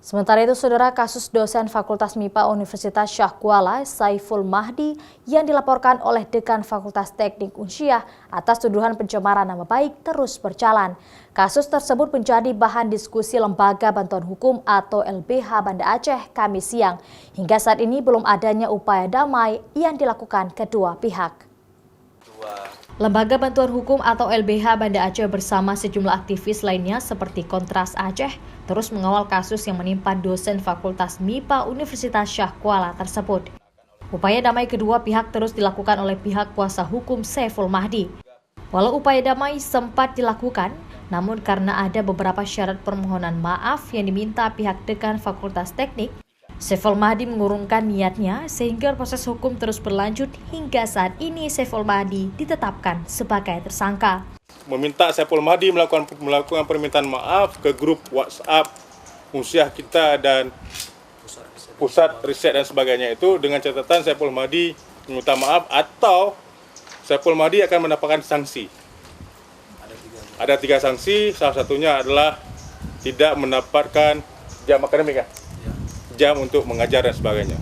Sementara itu, saudara, kasus dosen Fakultas MIPA Universitas Syah Kuala, Saiful Mahdi, yang dilaporkan oleh Dekan Fakultas Teknik Unsyah atas tuduhan pencemaran nama baik terus berjalan. Kasus tersebut menjadi bahan diskusi Lembaga Bantuan Hukum atau LBH Banda Aceh Kamis siang. Hingga saat ini belum adanya upaya damai yang dilakukan kedua pihak. Lembaga Bantuan Hukum atau LBH Banda Aceh bersama sejumlah aktivis lainnya seperti Kontras Aceh terus mengawal kasus yang menimpa dosen Fakultas MIPA Universitas Syah Kuala tersebut. Upaya damai kedua pihak terus dilakukan oleh pihak kuasa hukum Saiful Mahdi. Walau upaya damai sempat dilakukan, namun karena ada beberapa syarat permohonan maaf yang diminta pihak dekan Fakultas Teknik, Saiful Mahdi mengurungkan niatnya sehingga proses hukum terus berlanjut hingga saat ini Saiful Mahdi ditetapkan sebagai tersangka. Meminta Saiful Mahdi melakukan permintaan maaf ke grup WhatsApp Unsyah kita dan pusat riset dan sebagainya itu dengan catatan Saiful Mahdi meminta maaf atau Saiful Mahdi akan mendapatkan sanksi. Ada 3 sanksi, salah satunya adalah tidak mendapatkan jam akademik, jam untuk mengajar dan sebagainya.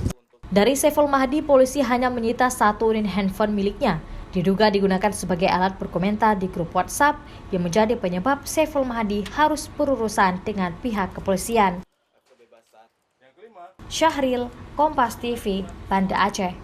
Dari Saiful Mahdi, polisi hanya menyita 1 unit handphone miliknya. Diduga digunakan sebagai alat berkomentar di grup WhatsApp yang menjadi penyebab Saiful Mahdi harus berurusan dengan pihak kepolisian. Syahril, Kompas TV, Banda Aceh.